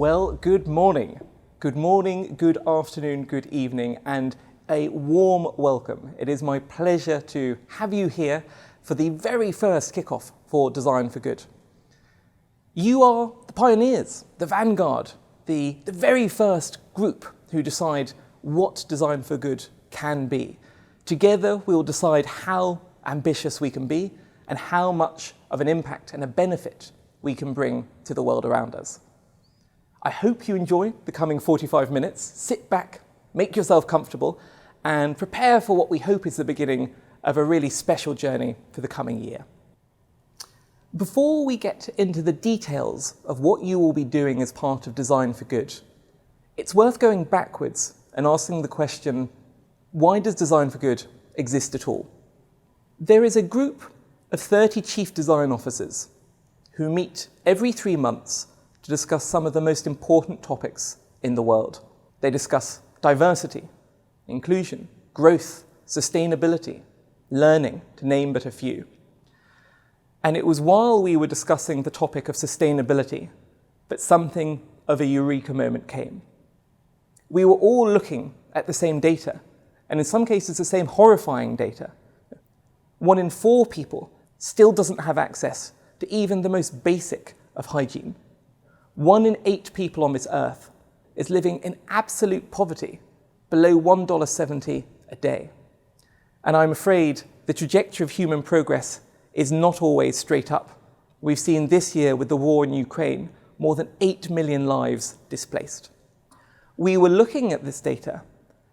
Well, good morning, good afternoon, good evening, and a warm welcome. It is my pleasure to have you here for the very first kickoff for Design for Good. You are the pioneers, the vanguard, the very first group who decide what Design for Good can be. Together, we will decide how ambitious we can be and how much of an impact and a benefit we can bring to the world around us. I hope you enjoy the coming 45 minutes. Sit back, make yourself comfortable, and prepare for what we hope is the beginning of a really special journey for the coming year. Before we get into the details of what you will be doing as part of Design for Good, it's worth going backwards and asking the question, why does Design for Good exist at all? There is a group of 30 chief design officers who meet every 3 months to discuss some of the most important topics in the world. They discuss diversity, inclusion, growth, sustainability, learning, to name but a few. And it was while we were discussing the topic of sustainability that something of a eureka moment came. We were all looking at the same data, and in some cases the same horrifying data. 1 in 4 people still doesn't have access to even the most basic of hygiene. 1 in 8 people on this earth is living in absolute poverty, below $1.70 a day. And I'm afraid the trajectory of human progress is not always straight up. We've seen this year with the war in Ukraine, more than 8 million lives displaced. We were looking at this data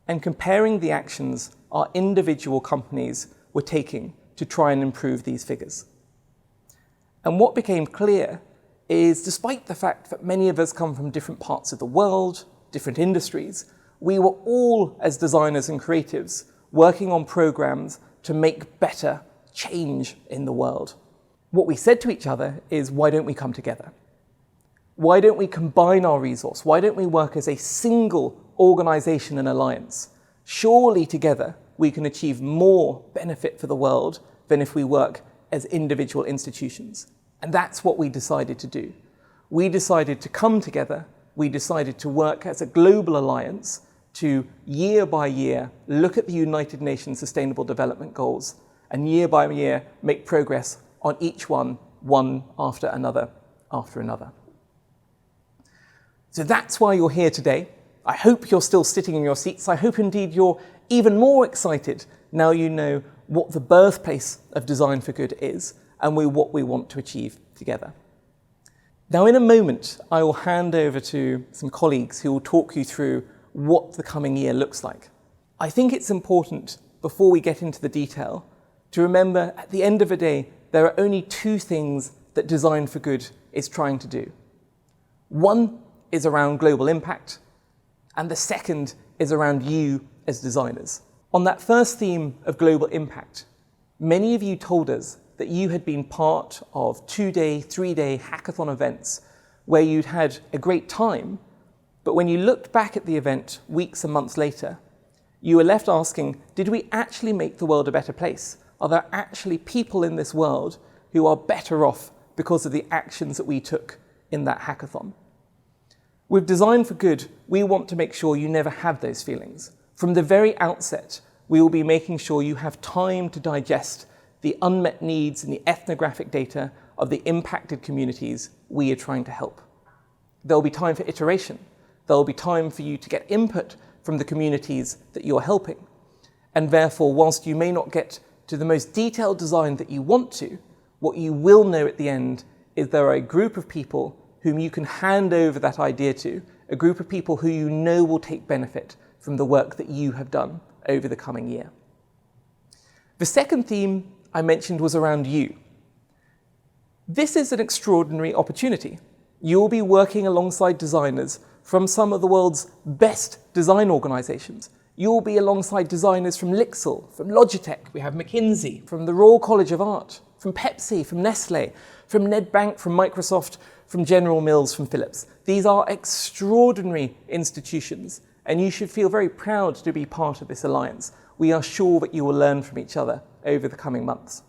and comparing the actions our individual companies were taking to try and improve these figures. And what became clear is, despite the fact that many of us come from different parts of the world, different industries, we were all, as designers and creatives, working on programs to make better change in the world. What we said to each other is, why don't we come together? Why don't we combine our resource? Why don't we work as a single organization and alliance? Surely together we can achieve more benefit for the world than if we work as individual institutions. And that's what we decided to do. We decided to come together, we decided to work as a global alliance to, year by year, look at the United Nations Sustainable Development Goals, and year by year make progress on each one after another, after another. So that's why you're here today. I hope you're still sitting in your seats. I hope indeed you're even more excited now you know what the birthplace of Design for Good is and what we want to achieve together. Now, in a moment, I will hand over to some colleagues who will talk you through what the coming year looks like. I think it's important, before we get into the detail, to remember at the end of the day, there are only 2 things that Design for Good is trying to do. 1 is around global impact, and the second is around you as designers. On that first theme of global impact, many of you told us that you had been part of 2-day, 3-day hackathon events where you'd had a great time, but when you looked back at the event weeks and months later, you were left asking, did we actually make the world a better place? Are there actually people in this world who are better off because of the actions that we took in that hackathon? With Design for Good, we want to make sure you never have those feelings. From the very outset, we will be making sure you have time to digest the unmet needs and the ethnographic data of the impacted communities we are trying to help. There will be time for iteration. There will be time for you to get input from the communities that you're helping. And therefore, whilst you may not get to the most detailed design that you want to, what you will know at the end is there are a group of people whom you can hand over that idea to, a group of people who you know will take benefit from the work that you have done over the coming year. The second theme I mentioned was around you. This is an extraordinary opportunity. You'll be working alongside designers from some of the world's best design organizations. You'll be alongside designers from Lixil, from Logitech, we have McKinsey, from the Royal College of Art, from Pepsi, from Nestle, from Nedbank, from Microsoft, from General Mills, from Philips. These are extraordinary institutions, and you should feel very proud to be part of this alliance. We are sure that you will learn from each other over the coming months.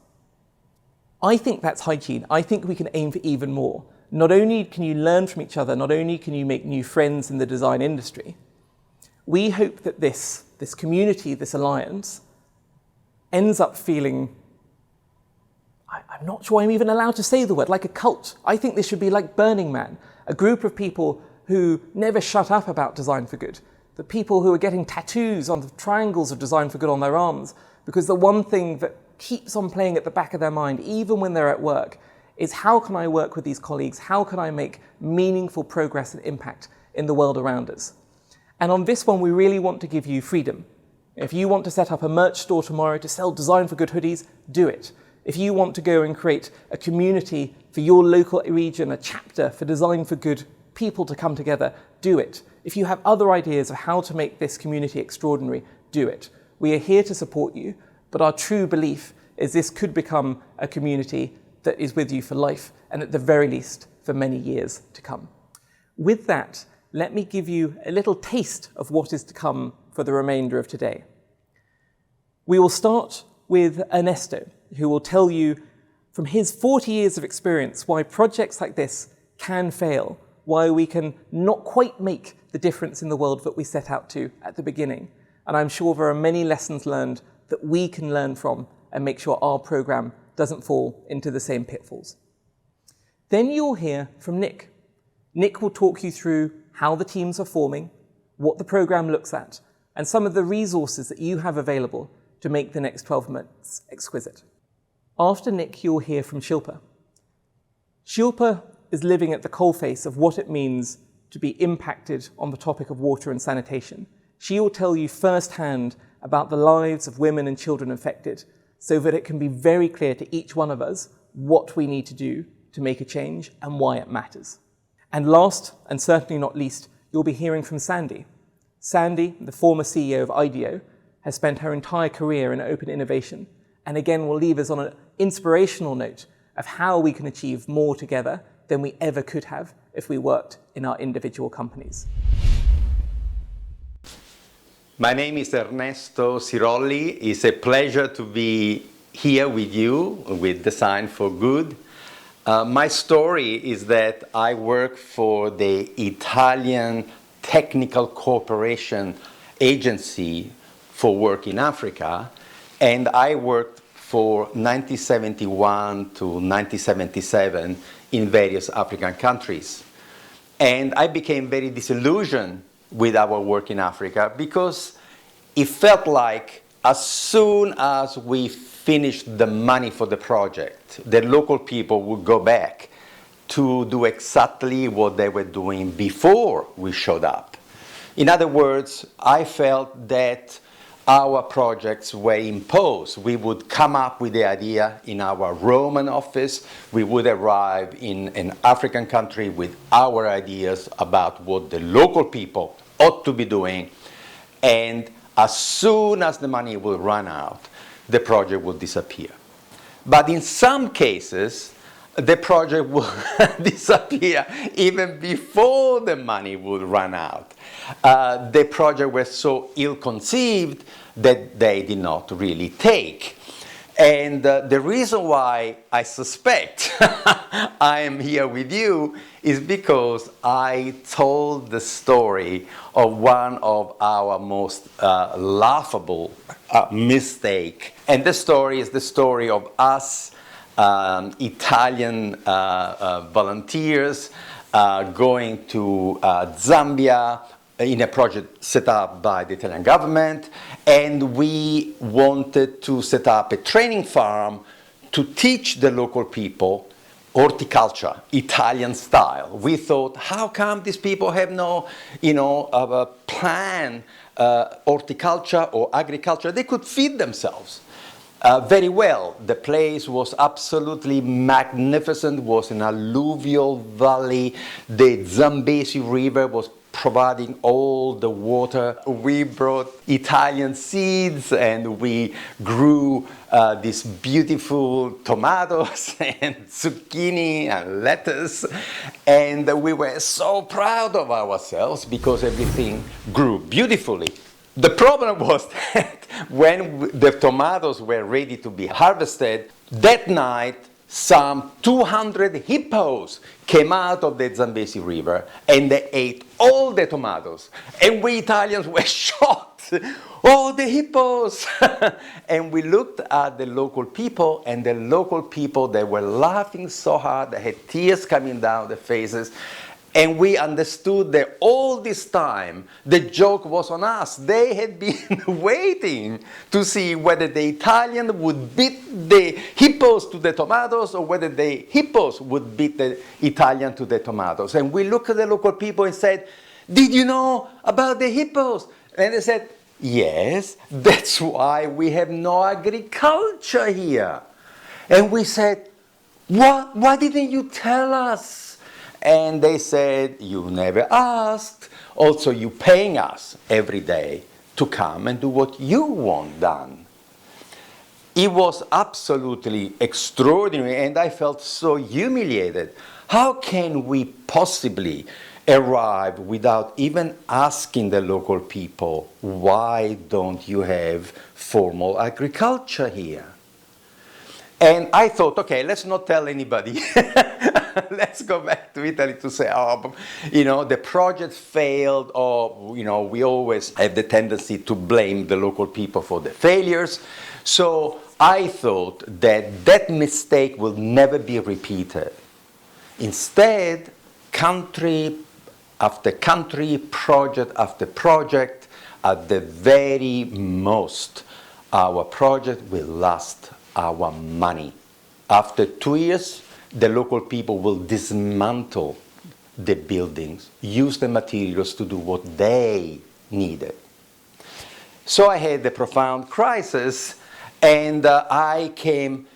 I think that's hygiene. I think we can aim for even more. not only can you learn from each other, not only can you make new friends in the design industry, we hope that this community, this alliance, ends up feeling, I'm not sure I'm even allowed to say the word, like a cult. I think this should be like Burning Man, a group of people who never shut up about design for good, the people who are getting tattoos on the triangles of design for good on their arms, because the one thing that keeps on playing at the back of their mind, even when they're at work, is how can I work with these colleagues? How can I make meaningful progress and impact in the world around us? And on this one, we really want to give you freedom. If you want to set up a merch store tomorrow to sell Design for Good hoodies, do it. If you want to go and create a community for your local region, a chapter for Design for Good people to come together, do it. If you have other ideas of how to make this community extraordinary, do it. We are here to support you, but our true belief is this could become a community that is with you for life, and at the very least, for many years to come. With that, let me give you a little taste of what is to come for the remainder of today. We will start with Ernesto, who will tell you from his 40 years of experience why projects like this can fail, why we can not quite make the difference in the world that we set out to at the beginning. And I'm sure there are many lessons learned that we can learn from and make sure our program doesn't fall into the same pitfalls. Then you'll hear from Nick. Nick will talk you through how the teams are forming, what the program looks at, and some of the resources that you have available to make the next 12 months exquisite. After Nick, you'll hear from Shilpa. Shilpa is living at the coalface of what it means to be impacted on the topic of water and sanitation. She will tell you firsthand about the lives of women and children affected, so that it can be very clear to each one of us what we need to do to make a change and why it matters. And last, and certainly not least, you'll be hearing from Sandy. Sandy, the former CEO of IDEO, has spent her entire career in open innovation, and again will leave us on an inspirational note of how we can achieve more together than we ever could have if we worked in our individual companies. My name is Ernesto Sirolli. It's a pleasure to be here with you with Design for Good. My story is that I work for the Italian Technical Cooperation Agency for Work in Africa, and I worked for 1971 to 1977 in various African countries. And I became very disillusioned with our work in Africa because it felt like as soon as we finished the money for the project, the local people would go back to do exactly what they were doing before we showed up. In other words, I felt that our projects were imposed. We would come up with the idea in our Roman office. We would arrive in an African country with our ideas about what the local people ought to be doing. And as soon as the money will run out, the project will disappear. But in some cases, the project will disappear even before the money would run out. The project was so ill-conceived that they did not really take. And the reason why I suspect I am here with you is because I told the story of one of our most laughable mistake. And the story is the story of us Italian volunteers going to Zambia in a project set up by the Italian government, and we wanted to set up a training farm to teach the local people horticulture, Italian style. We thought, how come these people have no, plan horticulture or agriculture? They could feed themselves. Very well. The place was absolutely magnificent, was an alluvial valley. The Zambezi River was providing all the water. We brought Italian seeds and we grew these beautiful tomatoes and zucchini and lettuce. And we were so proud of ourselves because everything grew beautifully. The problem was that when the tomatoes were ready to be harvested, that night some 200 hippos came out of the Zambezi River and they ate all the tomatoes. And we Italians were shocked. Oh, the hippos! And we looked at the local people, and the local people, they were laughing so hard, they had tears coming down their faces. And we understood that all this time, the joke was on us. They had been waiting to see whether the Italian would beat the hippos to the tomatoes or whether the hippos would beat the Italian to the tomatoes. And we looked at the local people and said, did you know about the hippos? And they said, yes, that's why we have no agriculture here. And we said, what? Why didn't you tell us? And they said, you never asked. Also, you're paying us every day to come and do what you want done. It was absolutely extraordinary, and I felt so humiliated. How can we possibly arrive without even asking the local people, why don't you have formal agriculture here? And I thought, okay, let's not tell anybody. Let's go back to Italy to say, oh, you know, the project failed, or, you know, we always have the tendency to blame the local people for the failures. So I thought that that mistake will never be repeated. Instead, country after country, project after project, at the very most, our project will last our money. After 2 years, the local people will dismantle the buildings, use the materials to do what they needed. So I had a profound crisis, and I came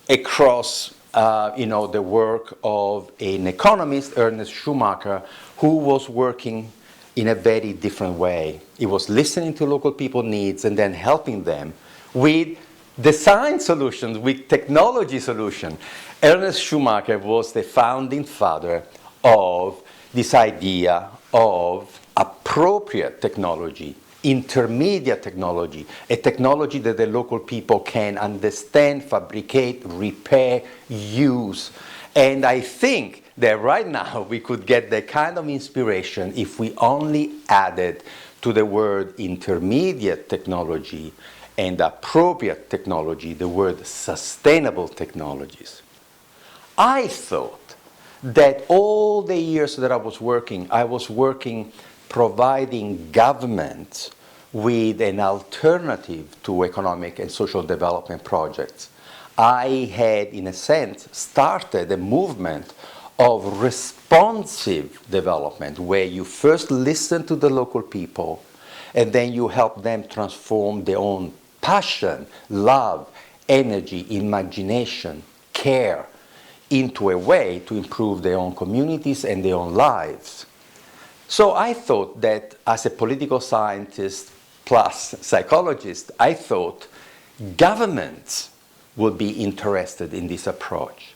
across the work of an economist, Ernest Schumacher, who was working in a very different way. He was listening to local people's needs and then helping them with design solutions, with technology solutions. Ernest Schumacher was the founding father of this idea of appropriate technology, intermediate technology, a technology that the local people can understand, fabricate, repair, use. And I think that right now we could get that kind of inspiration if we only added to the word intermediate technology and appropriate technology the word sustainable technologies. I thought that all the years that I was working providing governments with an alternative to economic and social development projects. I had, in a sense, started a movement of responsive development, where you first listen to the local people and then you help them transform their own passion, love, energy, imagination, care into a way to improve their own communities and their own lives. So I thought that as a political scientist plus psychologist, I thought governments would be interested in this approach.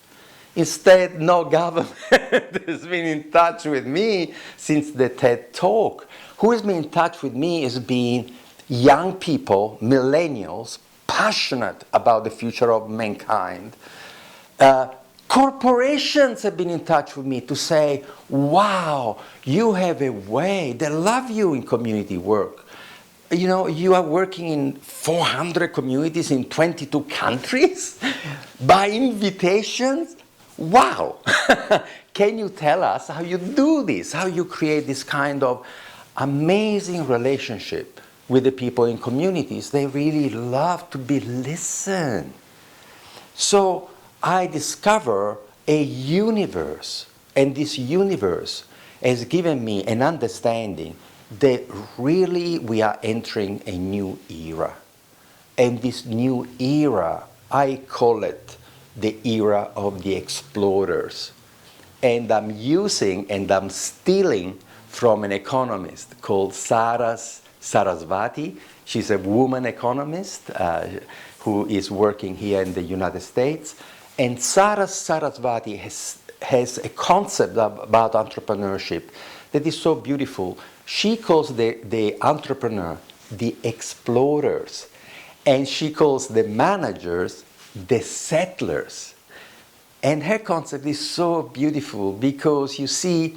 Instead, no government has been in touch with me since the TED Talk. Who has been in touch with me has been young people, millennials, passionate about the future of mankind. Corporations have been in touch with me to say, wow, you have a way, they love you in community work. You know, you are working in 400 communities in 22 countries by invitations. Wow! Can you tell us how you do this, how you create this kind of amazing relationship with the people in communities? They really love to be listened. So I discover a universe, and this universe has given me an understanding that really we are entering a new era. And this new era, I call it the era of the explorers. And I'm using and I'm stealing from an economist called Sarasvati. She's a woman economist who is working here in the United States. And Sarasvati has a concept about entrepreneurship that is so beautiful. She calls the entrepreneur the explorers, and she calls the managers the settlers. And her concept is so beautiful because you see,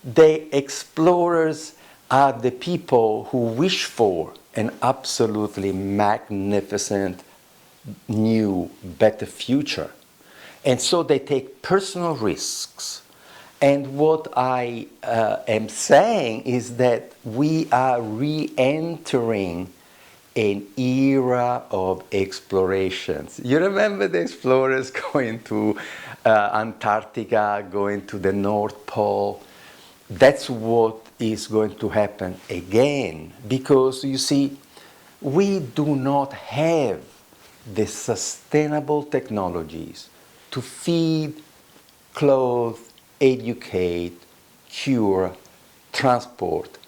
the explorers are the people who wish for an absolutely magnificent, new, better future. And so they take personal risks. And what I am saying is that we are re-entering an era of explorations. You remember the explorers going to Antarctica, going to the North Pole? That's what is going to happen again, because you see, we do not have the sustainable technologies to feed, clothe, educate, cure, transport,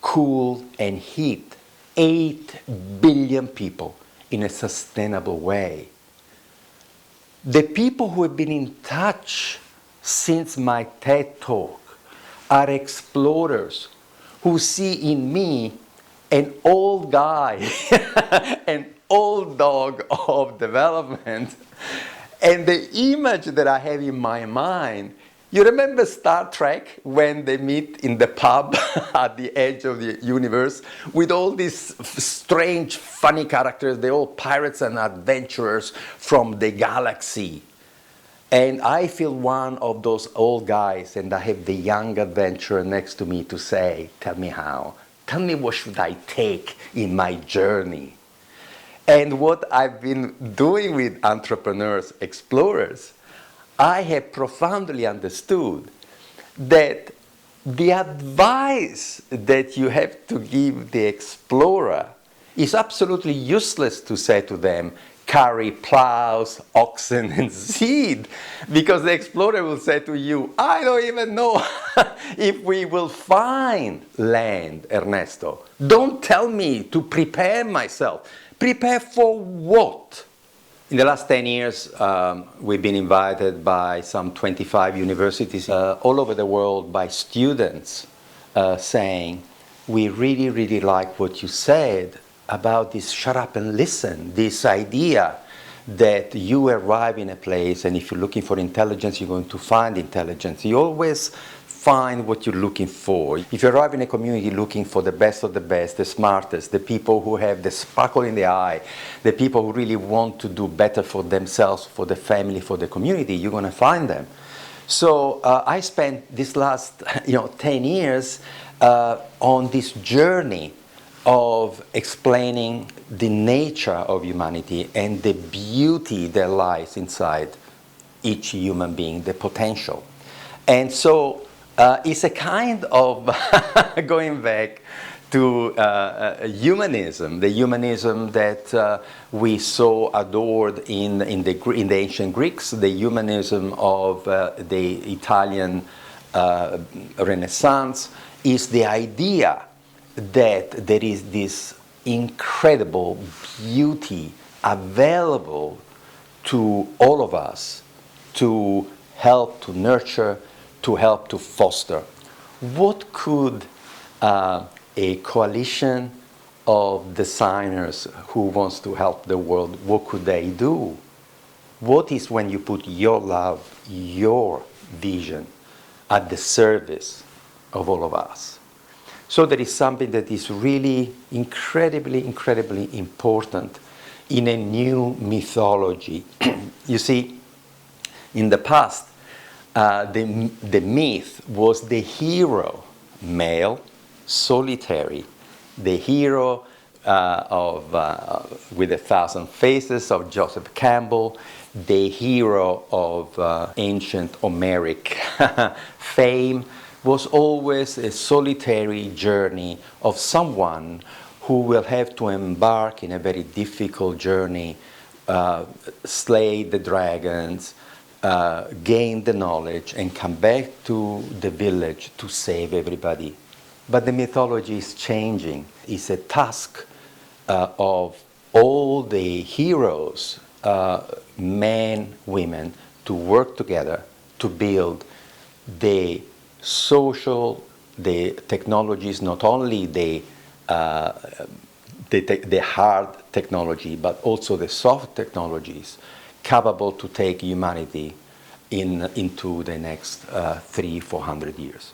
cool and heat 8 billion people in a sustainable way. The people who have been in touch since my TED Talk are explorers who see in me an old guy, an old dog of development. And the image that I have in my mind, you remember Star Trek when they meet in the pub at the edge of the universe with all these strange, funny characters, they're all pirates and adventurers from the galaxy. And I feel one of those old guys, and I have the young adventurer next to me to say, tell me how, tell me what should I take in my journey. And what I've been doing with entrepreneurs, explorers, I have profoundly understood that the advice that you have to give the explorer is absolutely useless to say to them, carry plows, oxen, and seed, because the explorer will say to you, I don't even know if we will find land, Ernesto. Don't tell me to prepare myself. Prepare for what? In the last 10 years, we've been invited by some 25 universities all over the world by students saying, we really, really like what you said about this shut up and listen, this idea that you arrive in a place and if you're looking for intelligence, you're going to find intelligence. You always find what you're looking for. If you arrive in a community looking for the best of the best, the smartest, the people who have the sparkle in the eye, the people who really want to do better for themselves, for the family, for the community, you're going to find them. So I spent this last 10 years on this journey of explaining the nature of humanity and the beauty that lies inside each human being, the potential. And so it's a kind of going back to humanism, the humanism that we saw adored in the ancient Greeks, the humanism of the Italian Renaissance, is the idea that there is this incredible beauty available to all of us to help to nurture, to help to foster. What could a coalition of designers who wants to help the world, what could they do? What is when you put your love, your vision at the service of all of us? So there is something that is really incredibly, incredibly important in a new mythology. You see, in the past, the myth was the hero, male, solitary, the hero with 1,000 faces of Joseph Campbell, the hero of ancient Homeric fame, was always a solitary journey of someone who will have to embark in a very difficult journey, slay the dragons, gain the knowledge, and come back to the village to save everybody. But the mythology is changing. It's a task of all the heroes, men, women, to work together to build the social, the technologies, not only the hard technology, but also the soft technologies capable to take humanity into the next 300-400 years.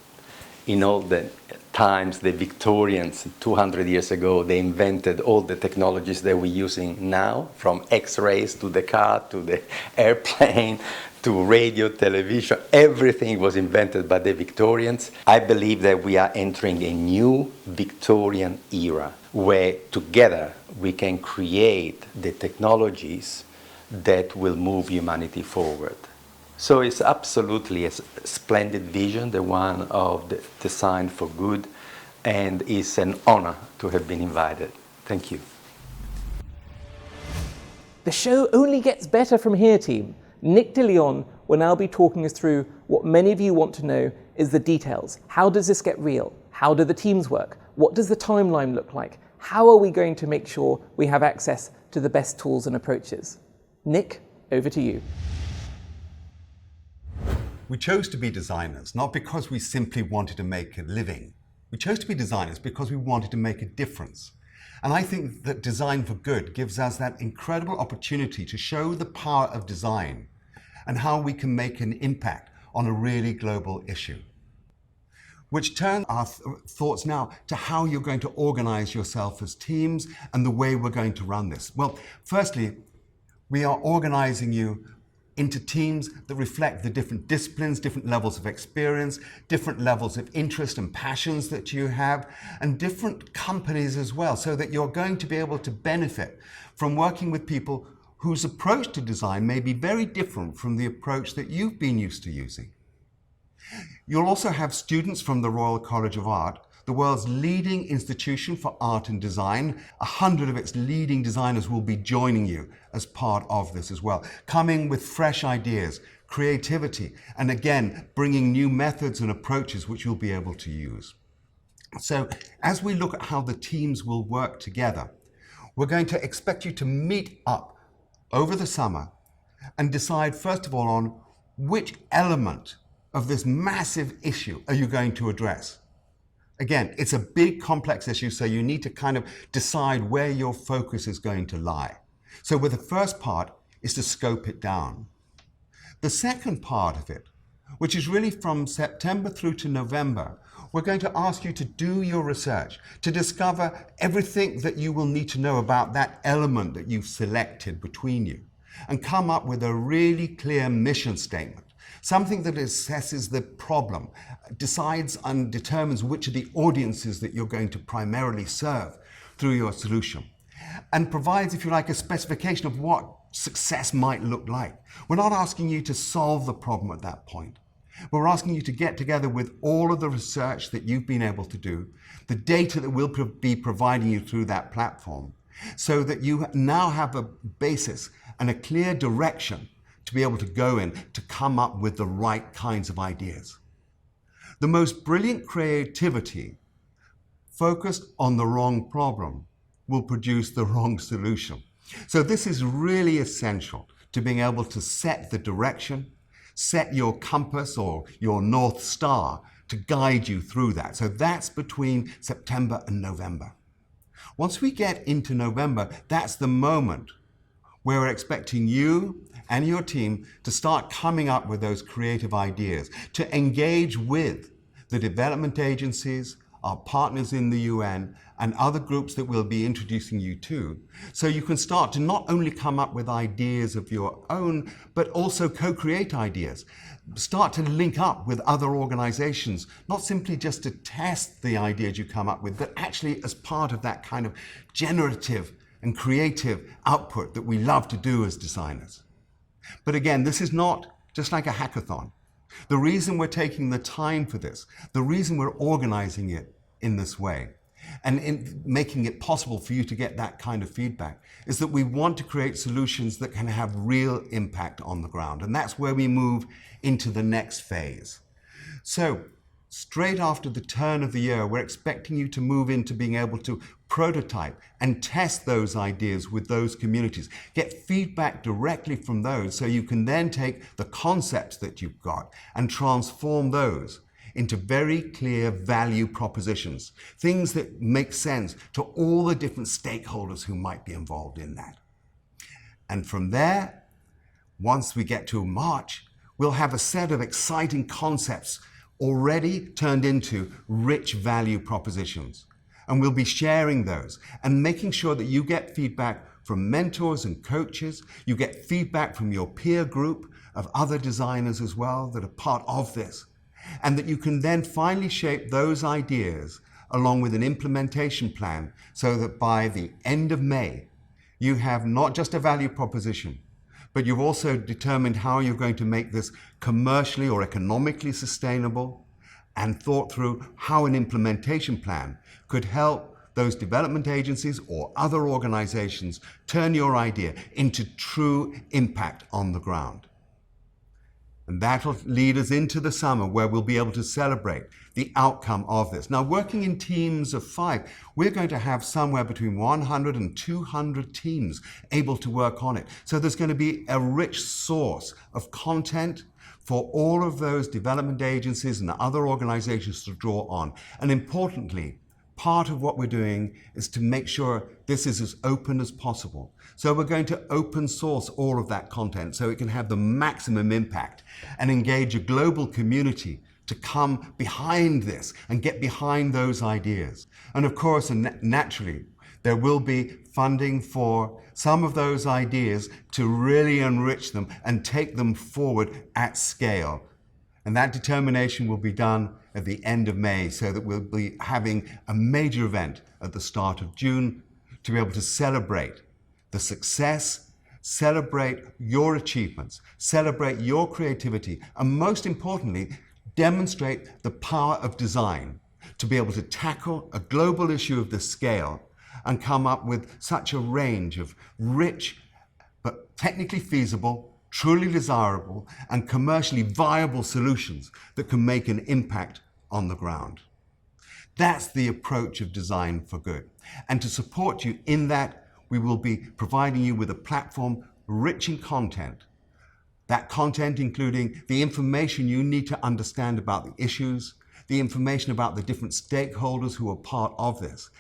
In all the times, the Victorians, 200 years ago, they invented all the technologies that we're using now, from X-rays to the car, to the airplane, to radio, television. Everything was invented by the Victorians. I believe that we are entering a new Victorian era, where together we can create the technologies that will move humanity forward. So it's absolutely a splendid vision, the one of the Design for Good, and it's an honor to have been invited. Thank you. The show only gets better from here, team. Nick de Léon will now be talking us through what many of you want to know is the details. How does this get real? How do the teams work? What does the timeline look like? How are we going to make sure we have access to the best tools and approaches? Nick, over to you. We chose to be designers, not because we simply wanted to make a living. We chose to be designers because we wanted to make a difference. And I think that Design for Good gives us that incredible opportunity to show the power of design and how we can make an impact on a really global issue. Which turns our thoughts now to how you're going to organize yourself as teams and the way we're going to run this. Well, firstly, we are organizing you into teams that reflect the different disciplines, different levels of experience, different levels of interest and passions that you have, and different companies as well, so that you're going to be able to benefit from working with people whose approach to design may be very different from the approach that you've been used to using. You'll also have students from the Royal College of Art, the world's leading institution for art and design. 100 of its leading designers will be joining you as part of this as well, coming with fresh ideas, creativity, and again, bringing new methods and approaches which you'll be able to use. So as we look at how the teams will work together, we're going to expect you to meet up over the summer and decide, first of all, on which element of this massive issue are you going to address. Again, it's a big, complex issue, so you need to kind of decide where your focus is going to lie. So with the first part is to scope it down. The second part of it, which is really from September through to November, we're going to ask you to do your research, to discover everything that you will need to know about that element that you've selected between you, and come up with a really clear mission statement. Something that assesses the problem, decides and determines which of the audiences that you're going to primarily serve through your solution, and provides, if you like, a specification of what success might look like. We're not asking you to solve the problem at that point. We're asking you to get together with all of the research that you've been able to do, the data that we'll be providing you through that platform, so that you now have a basis and a clear direction to be able to go in to come up with the right kinds of ideas. The most brilliant creativity focused on the wrong problem will produce the wrong solution. So this is really essential to being able to set the direction, set your compass or your North Star to guide you through that. So that's between September and November. Once we get into November, that's the moment where we're expecting you and your team to start coming up with those creative ideas, to engage with the development agencies, our partners in the UN, and other groups that we'll be introducing you to, so you can start to not only come up with ideas of your own, but also co-create ideas. Start to link up with other organizations, not simply just to test the ideas you come up with, but actually as part of that kind of generative and creative output that we love to do as designers. But again, this is not just like a hackathon. The reason we're taking the time for this, the reason we're organizing it in this way, and in making it possible for you to get that kind of feedback, is that we want to create solutions that can have real impact on the ground. And that's where we move into the next phase. So straight after the turn of the year, we're expecting you to move into being able to prototype and test those ideas with those communities. Get feedback directly from those so you can then take the concepts that you've got and transform those into very clear value propositions, things that make sense to all the different stakeholders who might be involved in that. And from there, once we get to March, we'll have a set of exciting concepts already turned into rich value propositions. And we'll be sharing those and making sure that you get feedback from mentors and coaches, you get feedback from your peer group of other designers as well that are part of this, and that you can then finally shape those ideas along with an implementation plan so that by the end of May, you have not just a value proposition, but you've also determined how you're going to make this commercially or economically sustainable and thought through how an implementation plan could help those development agencies or other organizations turn your idea into true impact on the ground. And that'll lead us into the summer where we'll be able to celebrate the outcome of this. Now, working in teams of 5, we're going to have somewhere between 100 and 200 teams able to work on it. So there's going to be a rich source of content for all of those development agencies and other organizations to draw on. And importantly, part of what we're doing is to make sure this is as open as possible. So we're going to open source all of that content so it can have the maximum impact and engage a global community to come behind this and get behind those ideas. And of course, and naturally, there will be funding for some of those ideas to really enrich them and take them forward at scale. And that determination will be done at the end of May, so that we'll be having a major event at the start of June to be able to celebrate the success, celebrate your achievements, celebrate your creativity, and most importantly, demonstrate the power of design to be able to tackle a global issue of this scale and come up with such a range of rich but technically feasible, truly desirable, and commercially viable solutions that can make an impact on the ground. That's the approach of Design for Good. And to support you in that, we will be providing you with a platform rich in content. That content including the information you need to understand about the issues, the information about the different stakeholders who are part of this,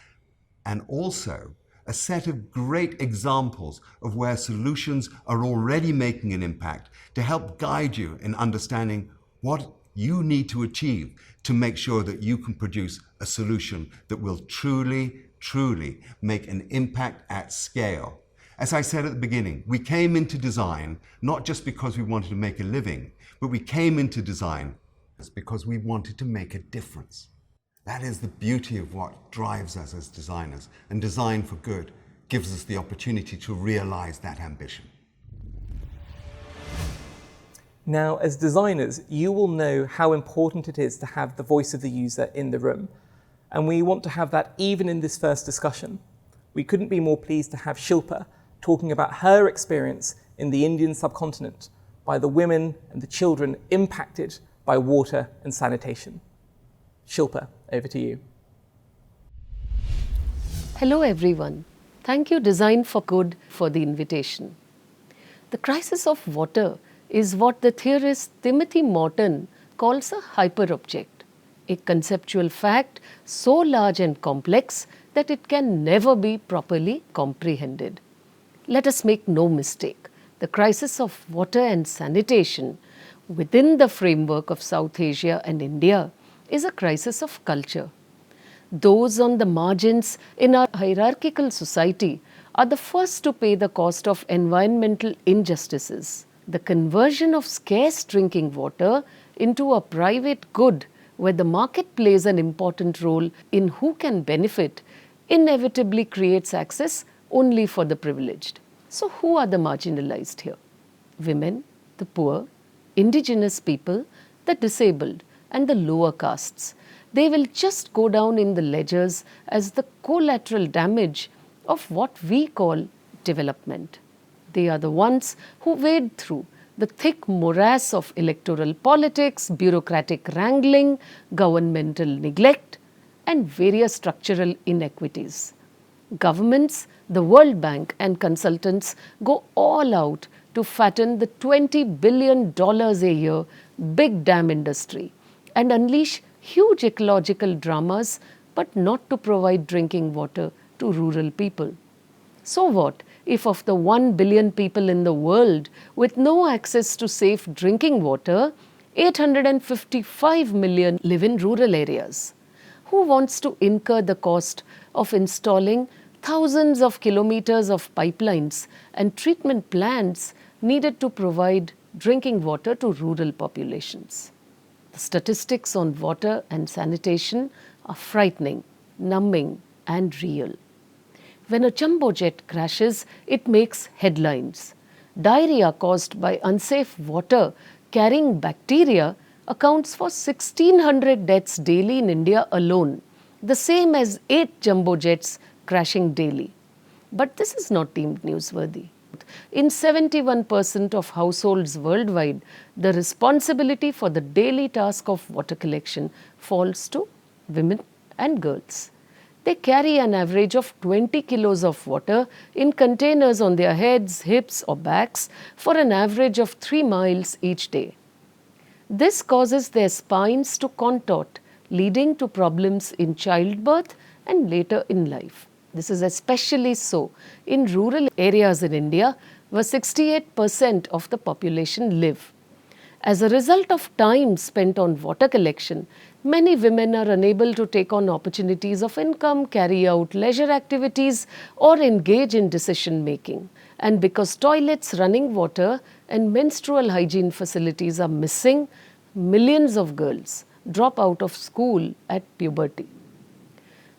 and also a set of great examples of where solutions are already making an impact to help guide you in understanding what you need to achieve to make sure that you can produce a solution that will truly, truly make an impact at scale. As I said at the beginning, we came into design not just because we wanted to make a living, but we came into design because we wanted to make a difference. That is the beauty of what drives us as designers, and Design for Good gives us the opportunity to realize that ambition. Now, as designers, you will know how important it is to have the voice of the user in the room. And we want to have that even in this first discussion. We couldn't be more pleased to have Shilpa talking about her experience in the Indian subcontinent by the women and the children impacted by water and sanitation. Shilpa, over to you. Hello everyone. Thank you Design for Good for the invitation. The crisis of water is what the theorist Timothy Morton calls a hyperobject, a conceptual fact so large and complex that it can never be properly comprehended. Let us make no mistake, the crisis of water and sanitation within the framework of South Asia and India is a crisis of culture. Those on the margins in our hierarchical society are the first to pay the cost of environmental injustices. The conversion of scarce drinking water into a private good where the market plays an important role in who can benefit inevitably creates access only for the privileged. So who are the marginalized here? Women, the poor, indigenous people, the disabled, and the lower castes. They will just go down in the ledgers as the collateral damage of what we call development. They are the ones who wade through the thick morass of electoral politics, bureaucratic wrangling, governmental neglect, and various structural inequities. Governments, the World Bank, and consultants go all out to fatten the $20 billion a year big dam industry and unleash huge ecological dramas, but not to provide drinking water to rural people. So what if of the 1 billion people in the world with no access to safe drinking water, 855 million live in rural areas? Who wants to incur the cost of installing thousands of kilometers of pipelines and treatment plants needed to provide drinking water to rural populations? The statistics on water and sanitation are frightening, numbing, and real. When a jumbo jet crashes, it makes headlines. Diarrhea caused by unsafe water carrying bacteria accounts for 1,600 deaths daily in India alone, the same as 8 jumbo jets crashing daily. But this is not deemed newsworthy. In 71% of households worldwide, the responsibility for the daily task of water collection falls to women and girls. They carry an average of 20 kilos of water in containers on their heads, hips, or backs for an average of 3 miles each day. This causes their spines to contort, leading to problems in childbirth and later in life. This is especially so in rural areas in India, where 68% of the population live. As a result of time spent on water collection, many women are unable to take on opportunities of income, carry out leisure activities, or engage in decision making. And because toilets, running water, and menstrual hygiene facilities are missing, millions of girls drop out of school at puberty.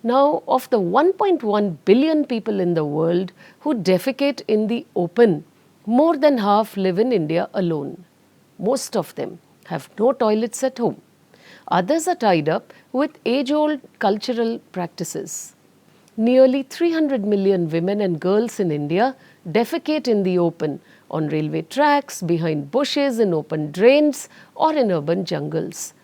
Now, of the 1.1 billion people in the world who defecate in the open, more than half live in India alone. Most of them have no toilets at home. Others are tied up with age-old cultural practices. Nearly 300 million women and girls in India defecate in the open, on railway tracks, behind bushes, in open drains, or in urban jungles.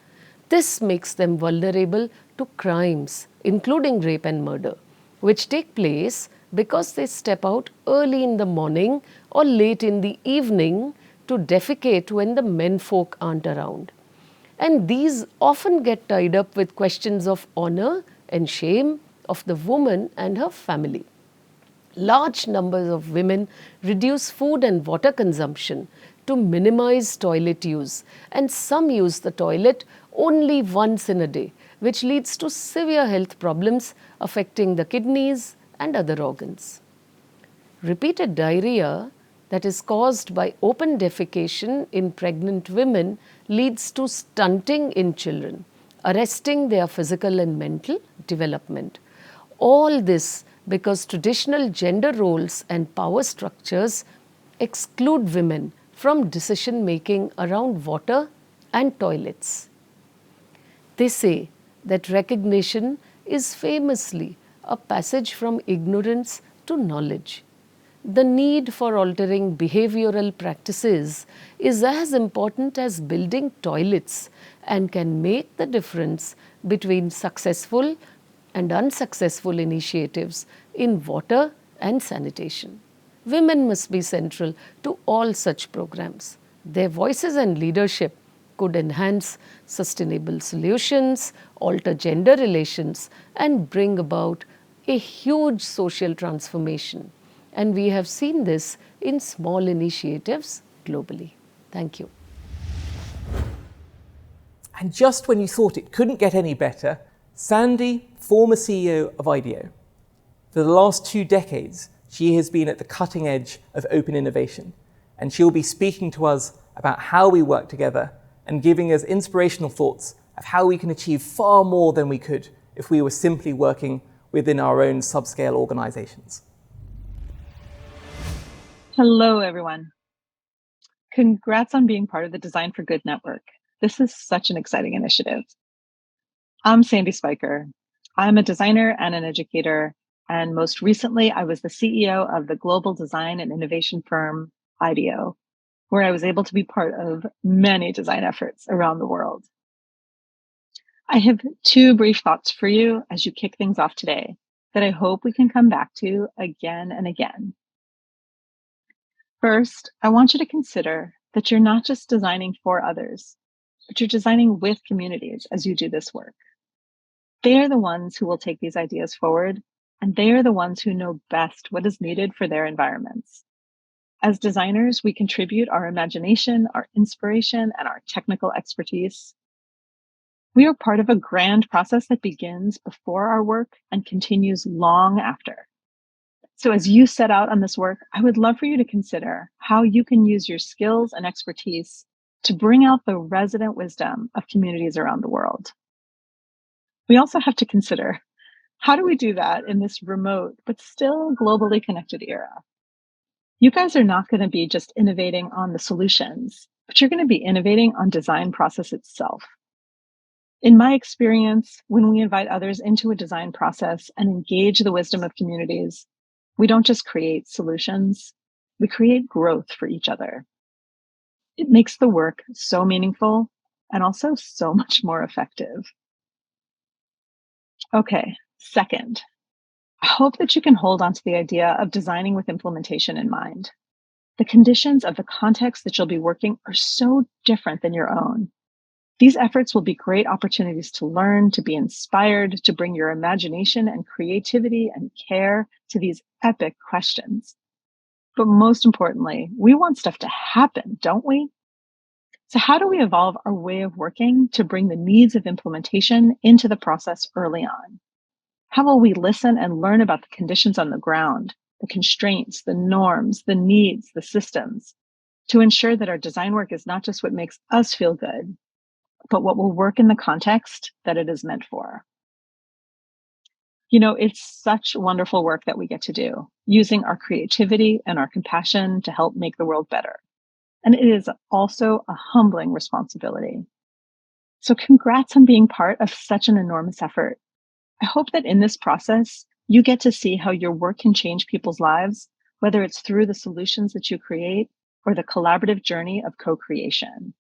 This makes them vulnerable to crimes, including rape and murder, which take place because they step out early in the morning or late in the evening to defecate when the menfolk aren't around. And these often get tied up with questions of honor and shame of the woman and her family. Large numbers of women reduce food and water consumption to minimize toilet use, and some use the toilet only once in a day, which leads to severe health problems affecting the kidneys and other organs. Repeated diarrhea that is caused by open defecation in pregnant women leads to stunting in children, arresting their physical and mental development. All this because traditional gender roles and power structures exclude women from decision making around water and toilets. They say that recognition is famously a passage from ignorance to knowledge. The need for altering behavioral practices is as important as building toilets and can make the difference between successful and unsuccessful initiatives in water and sanitation. Women must be central to all such programs. Their voices and leadership could enhance sustainable solutions, alter gender relations, and bring about a huge social transformation. And we have seen this in small initiatives globally. Thank you. And just when you thought it couldn't get any better, Sandy, former CEO of IDEO. For the last 2 decades, she has been at the cutting edge of open innovation, and she'll be speaking to us about how we work together and giving us inspirational thoughts of how we can achieve far more than we could if we were simply working within our own subscale organizations. Hello, everyone. Congrats on being part of the Design for Good network. This is such an exciting initiative. I'm Sandy Speicher. I'm a designer and an educator, and most recently, I was the CEO of the global design and innovation firm IDEO, where I was able to be part of many design efforts around the world. I have 2 brief thoughts for you as you kick things off today that I hope we can come back to again and again. First, I want you to consider that you're not just designing for others, but you're designing with communities as you do this work. They are the ones who will take these ideas forward and they are the ones who know best what is needed for their environments. As designers, we contribute our imagination, our inspiration, and our technical expertise. We are part of a grand process that begins before our work and continues long after. So as you set out on this work, I would love for you to consider how you can use your skills and expertise to bring out the resident wisdom of communities around the world. We also have to consider, how do we do that in this remote but still globally connected era? You guys are not going to be just innovating on the solutions, but you're going to be innovating on design process itself. In my experience, when we invite others into a design process and engage the wisdom of communities, we don't just create solutions, we create growth for each other. It makes the work so meaningful and also so much more effective. Okay, second, I hope that you can hold on to the idea of designing with implementation in mind. The conditions of the context that you'll be working are so different than your own. These efforts will be great opportunities to learn, to be inspired, to bring your imagination and creativity and care to these epic questions. But most importantly, we want stuff to happen, don't we? So how do we evolve our way of working to bring the needs of implementation into the process early on? How will we listen and learn about the conditions on the ground, the constraints, the norms, the needs, the systems, to ensure that our design work is not just what makes us feel good, but what will work in the context that it is meant for? You know, it's such wonderful work that we get to do, using our creativity and our compassion to help make the world better. And it is also a humbling responsibility. So congrats on being part of such an enormous effort. I hope that in this process, you get to see how your work can change people's lives, whether it's through the solutions that you create or the collaborative journey of co-creation.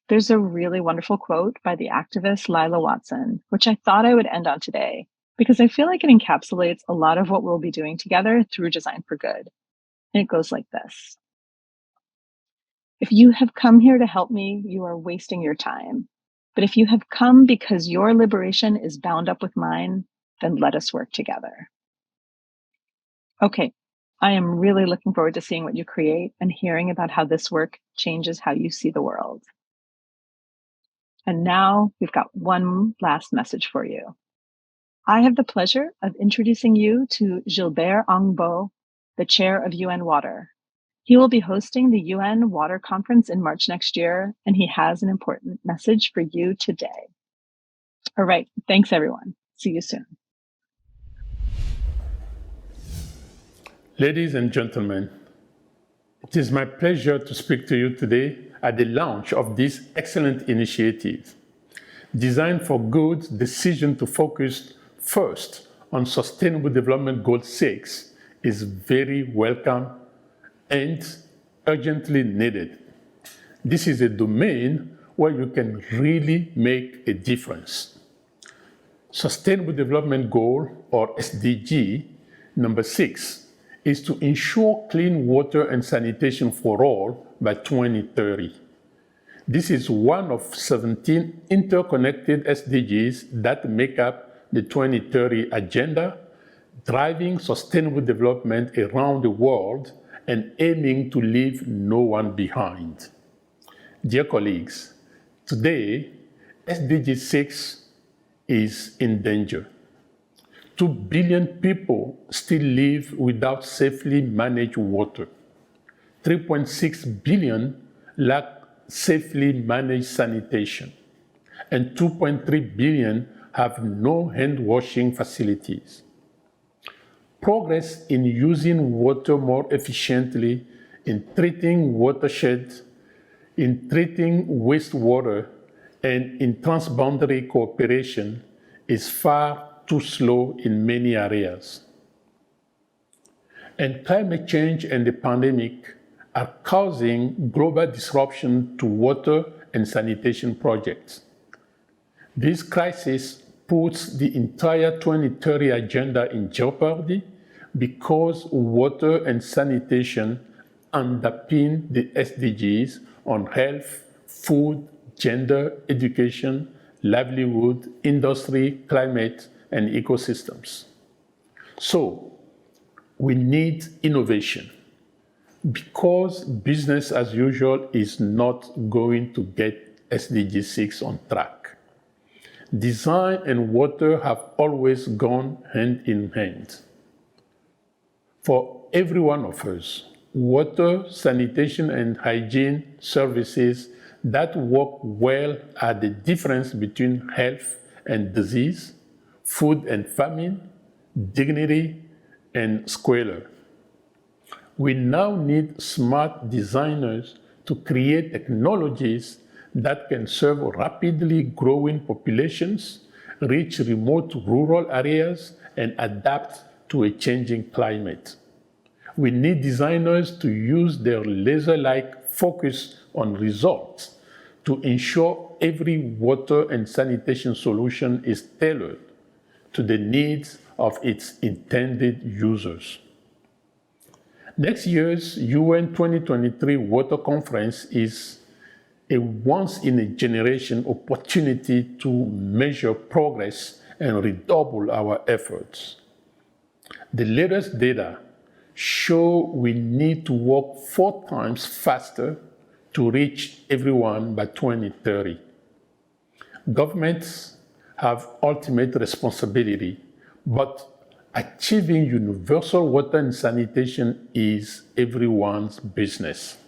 There's a really wonderful quote by the activist Lila Watson, which I thought I would end on today, because I feel like it encapsulates a lot of what we'll be doing together through Design for Good. And it goes like this. If you have come here to help me, you are wasting your time. But if you have come because your liberation is bound up with mine, then let us work together. Okay, I am really looking forward to seeing what you create and hearing about how this work changes how you see the world. And now we've got one last message for you. I have the pleasure of introducing you to Gilbert Houngbo, the chair of UN Water. He will be hosting the UN Water Conference in March next year, and he has an important message for you today. All right, thanks everyone. See you soon. Ladies and gentlemen, it is my pleasure to speak to you today at the launch of this excellent initiative. Design for Good's decision to focus first on Sustainable Development Goal 6 is very welcome and urgently needed. This is a domain where you can really make a difference. Sustainable Development Goal, or SDG, number 6, is to ensure clean water and sanitation for all by 2030. This is one of 17 interconnected SDGs that make up the 2030 agenda, driving sustainable development around the world and aiming to leave no one behind. Dear colleagues, today, SDG 6 is in danger. 2 billion people still live without safely managed water. 3.6 billion lack safely managed sanitation. And 2.3 billion have no hand washing facilities. Progress in using water more efficiently, in treating watersheds, in treating wastewater, and in transboundary cooperation is far too slow in many areas. And climate change and the pandemic are causing global disruption to water and sanitation projects. This crisis puts the entire 2030 agenda in jeopardy because water and sanitation underpin the SDGs on health, food, gender, education, livelihood, industry, climate, and ecosystems. So we need innovation, because business as usual is not going to get SDG 6 on track. Design and water have always gone hand in hand. For every one of us, water, sanitation, and hygiene services that work well are the difference between health and disease, food and famine, dignity and squalor. We now need smart designers to create technologies that can serve rapidly growing populations, reach remote rural areas, and adapt to a changing climate. We need designers to use their laser-like focus on results to ensure every water and sanitation solution is tailored to the needs of its intended users. Next year's UN 2023 Water Conference is a once-in-a-generation opportunity to measure progress and redouble our efforts. The latest data show we need to work 4 times faster to reach everyone by 2030. Governments have ultimate responsibility, but achieving universal water and sanitation is everyone's business.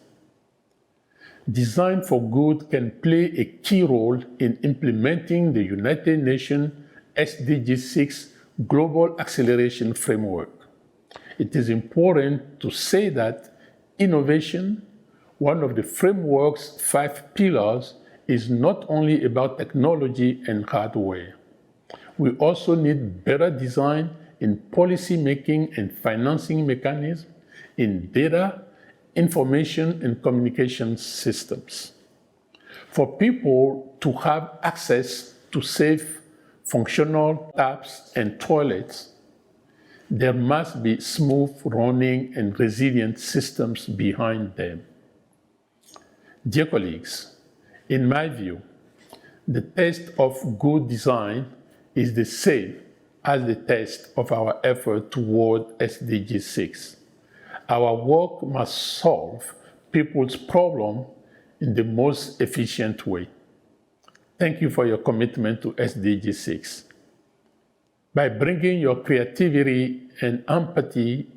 Design for Good can play a key role in implementing the United Nations SDG 6 Global Acceleration Framework. It is important to say that innovation, one of the framework's 5 pillars, is not only about technology and hardware. We also need better design in policy making and financing mechanisms, in data, information, and communication systems. For people to have access to safe, functional taps and toilets, there must be smooth running and resilient systems behind them. Dear colleagues, in my view, the test of good design is the same as the test of our effort toward SDG 6. Our work must solve people's problems in the most efficient way. Thank you for your commitment to SDG 6. By bringing your creativity and empathy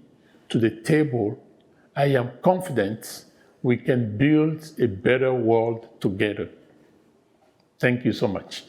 to the table, I am confident we can build a better world together. Thank you so much.